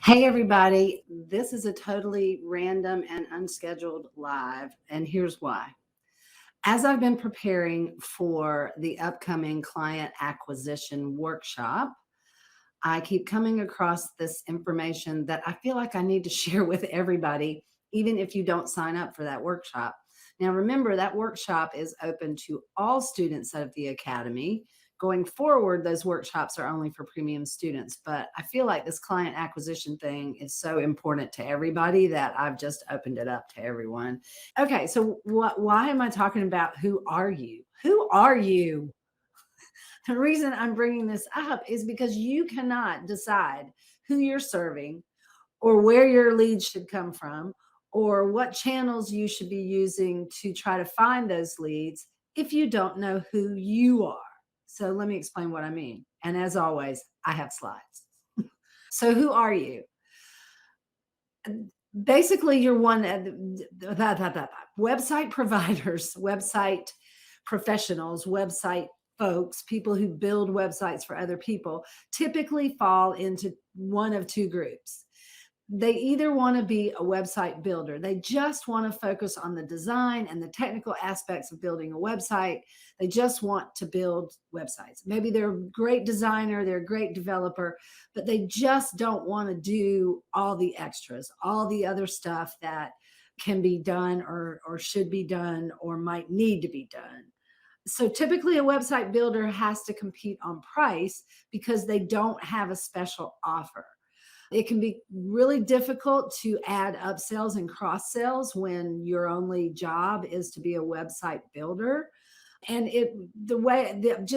Hey, everybody. This is a totally random and unscheduled live, and here's why. As I've been preparing for the upcoming client acquisition workshop, I keep coming across this information that I feel like I need to share with everybody, even if you don't sign up for that workshop. Now, remember that workshop is open to all students of the Academy. Going forward, those workshops are only for premium students, but I feel like this client acquisition thing is so important to everybody that I've just opened it up to everyone. Okay, so why am I talking about who are you? Who are you? The reason I'm bringing this up is because you cannot decide who you're serving or where your leads should come from or what channels you should be using to try to find those leads if you don't know who you are. So let me explain what I mean. And as always, I have slides. So who are you? Basically, you're one website providers, website professionals, website folks, people who build websites for other people, typically fall into one of two groups. They either want to be a website builder. They just want to focus on the design and the technical aspects of building a website. They just want to build websites. Maybe they're a great designer, they're a great developer, but they just don't want to do all the extras, all the other stuff that can be done or should be done or might need to be done. So typically a website builder has to compete on price because they don't have a special offer. It can be really difficult to add upsells and cross sells when your only job is to be a website builder. And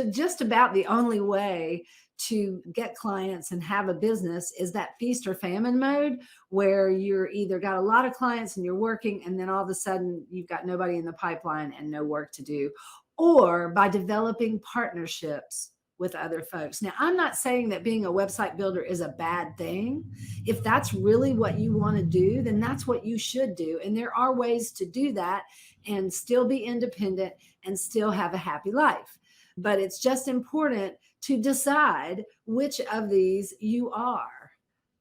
just about the only way to get clients and have a business is that feast or famine mode, where you're either got a lot of clients and you're working, and then all of a sudden you've got nobody in the pipeline and no work to do, or by developing partnerships with other folks. Now, I'm not saying that being a website builder is a bad thing. If that's really what you want to do, then that's what you should do. And there are ways to do that and still be independent and still have a happy life. But it's just important to decide which of these you are.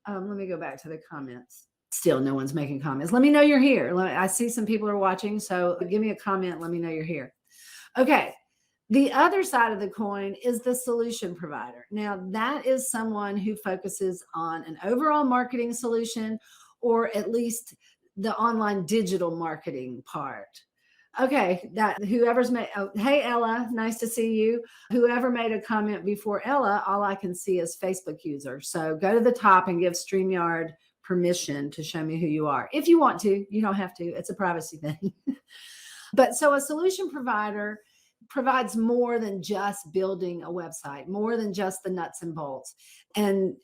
Let me go back to the comments. Still, no one's making comments. Let me know you're here. I see some people are watching, so give me a comment. Let me know you're here. Okay. The other side of the coin is the solution provider. Now, that is someone who focuses on an overall marketing solution, or at least the online digital marketing part. Okay, that whoever's made, oh, hey, Ella, nice to see you. Whoever made a comment before Ella, all I can see is Facebook user. So go to the top and give StreamYard permission to show me who you are. If you want to, you don't have to. It's a privacy thing. But so a solution provider provides more than just building a website, more than just the nuts and bolts. And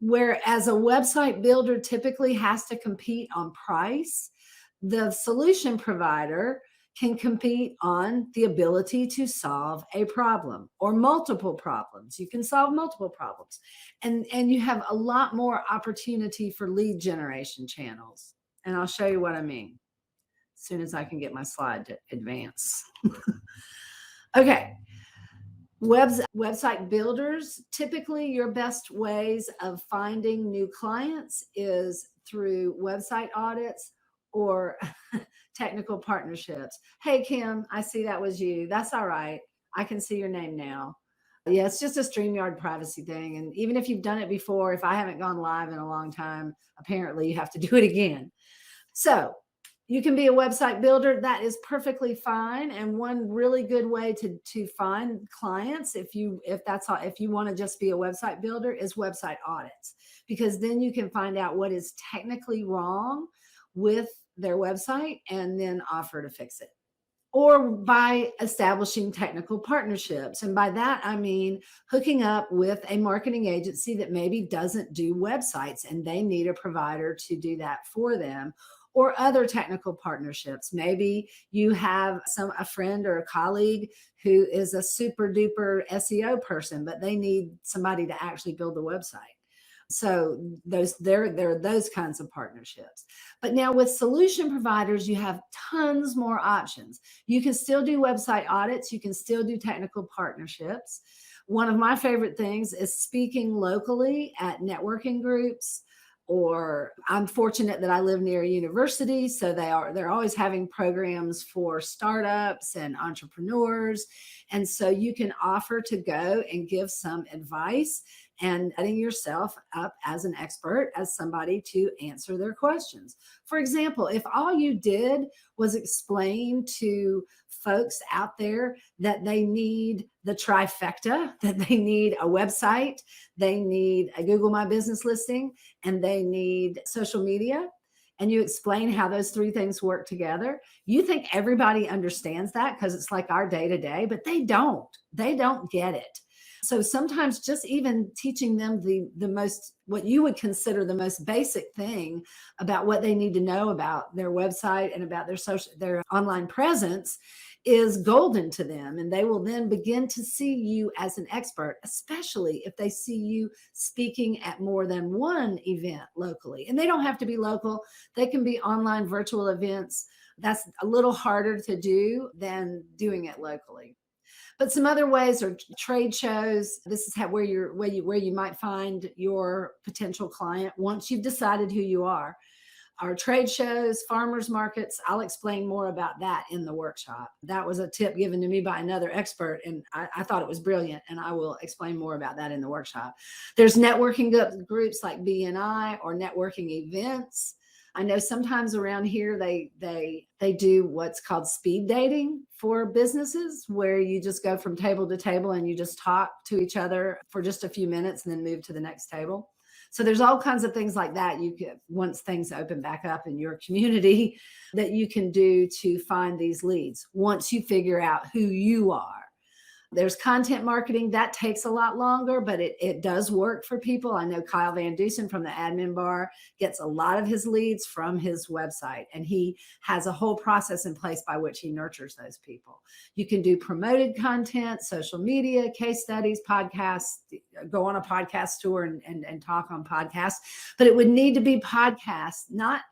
whereas a website builder typically has to compete on price, the solution provider can compete on the ability to solve a problem or multiple problems. You can solve multiple problems. And you have a lot more opportunity for lead generation channels. And I'll show you what I mean as soon as I can get my slide to advance. Okay. Website builders, typically your best ways of finding new clients is through website audits or technical partnerships. Hey, Kim, I see that was you. That's all right. I can see your name now. Yeah, it's just a StreamYard privacy thing. And even if you've done it before, if I haven't gone live in a long time, apparently you have to do it again. So you can be a website builder. That is perfectly fine. And one really good way to find clients, if you want to just be a website builder, is website audits, because then you can find out what is technically wrong with their website and then offer to fix it. Or by establishing technical partnerships. And by that, I mean hooking up with a marketing agency that maybe doesn't do websites and they need a provider to do that for them, or other technical partnerships. Maybe you have a friend or a colleague who is a super duper SEO person, but they need somebody to actually build the website. So there are those kinds of partnerships. But now with solution providers, you have tons more options. You can still do website audits. You can still do technical partnerships. One of my favorite things is speaking locally at networking groups, Or I'm fortunate that I live near a university, so they're always having programs for startups and entrepreneurs. And so you can offer to go and give some advice and setting yourself up as an expert, as somebody to answer their questions. For example, if all you did was explain to folks out there that they need the trifecta, that they need a website, they need a Google My Business listing, and they need social media, and you explain how those three things work together, you think everybody understands that because it's like our day to day, but they don't. They don't get it. So sometimes just even teaching them the most, what you would consider the most basic thing about what they need to know about their website and about their online presence is golden to them. And they will then begin to see you as an expert, especially if they see you speaking at more than one event locally. And they don't have to be local, they can be online virtual events. That's a little harder to do than doing it locally. But some other ways are trade shows. This is where you might find your potential client once you've decided who you are. Our trade shows, farmers markets. I'll explain more about that in the workshop. That was a tip given to me by another expert, and I thought it was brilliant, and I will explain more about that in the workshop. There's networking groups like BNI or networking events. I know sometimes around here they do what's called speed dating for businesses, where you just go from table to table and you just talk to each other for just a few minutes and then move to the next table. So there's all kinds of things like that you can, once things open back up in your community, that you can do to find these leads once you figure out who you are. There's content marketing that takes a lot longer, but it does work for people. I know Kyle Van Dusen from the Admin Bar gets a lot of his leads from his website, and he has a whole process in place by which he nurtures those people. You can do promoted content, social media, case studies, podcasts, go on a podcast tour and talk on podcasts, but it would need to be podcasts, not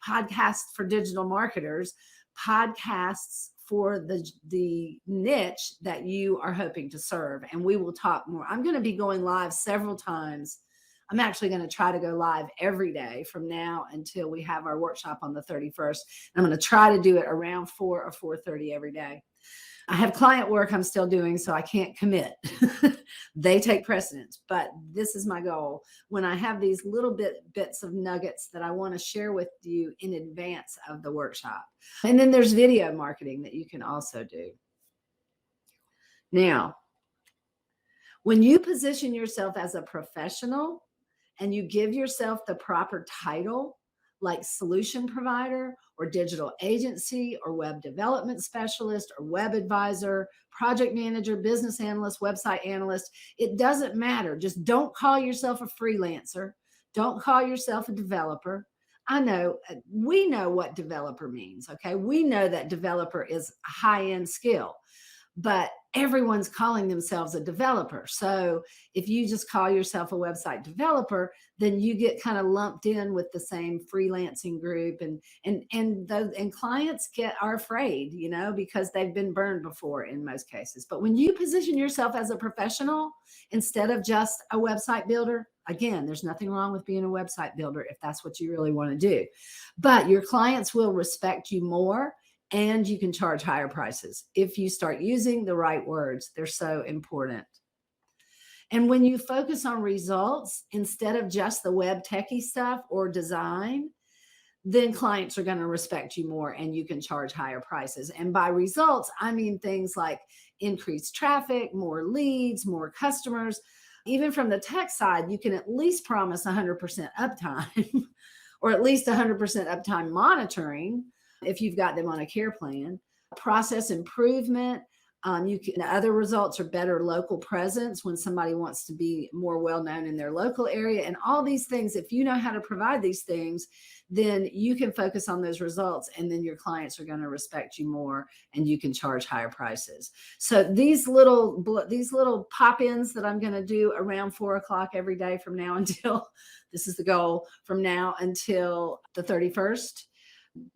podcasts for digital marketers, podcasts for the niche that you are hoping to serve. And we will talk more. I'm going to be going live several times. I'm actually going to try to go live every day from now until we have our workshop on the 31st. I'm going to try to do it around 4 or 4:30 every day. I have client work I'm still doing, so I can't commit. They take precedence, but this is my goal. When I have these little bits of nuggets that I want to share with you in advance of the workshop. And then there's video marketing that you can also do. Now, when you position yourself as a professional and you give yourself the proper title, like solution provider or digital agency or web development specialist or web advisor, project manager, business analyst, website analyst, it doesn't matter. Just don't call yourself a freelancer. Don't call yourself a developer. I know, we know what developer means, okay? We know that developer is a high-end skill, but everyone's calling themselves a developer. So if you just call yourself a website developer, then you get kind of lumped in with the same freelancing group, and clients are afraid, because they've been burned before in most cases. But when you position yourself as a professional instead of just a website builder, again, there's nothing wrong with being a website builder if that's what you really want to do. But your clients will respect you more, and you can charge higher prices if you start using the right words. They're so important. And when you focus on results instead of just the web techie stuff or design, then clients are going to respect you more and you can charge higher prices. And by results, I mean things like increased traffic, more leads, more customers. Even from the tech side, you can at least promise 100% uptime or at least 100% uptime monitoring if you've got them on a care plan. Process improvement. Other results are better local presence when somebody wants to be more well-known in their local area. And all these things, if you know how to provide these things, then you can focus on those results, and then your clients are going to respect you more and you can charge higher prices. So these little pop-ins that I'm going to do around 4 o'clock every day from now until, this is the goal, from now until the 31st,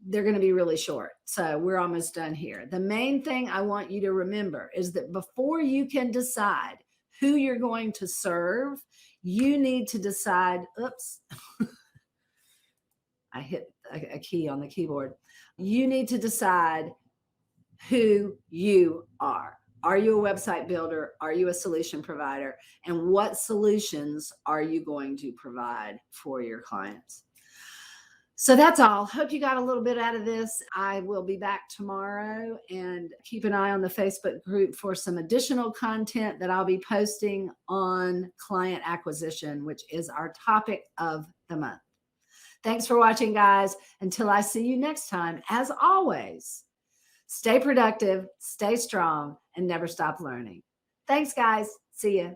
they're going to be really short. So we're almost done here. The main thing I want you to remember is that before you can decide who you're going to serve, you need to decide, I hit a key on the keyboard. You need to decide who you are. Are you a website builder? Are you a solution provider? And what solutions are you going to provide for your clients? So that's all. Hope you got a little bit out of this. I will be back tomorrow, and keep an eye on the Facebook group for some additional content that I'll be posting on client acquisition, which is our topic of the month. Thanks for watching, guys. Until I see you next time, as always, stay productive, stay strong, and never stop learning. Thanks, guys. See ya.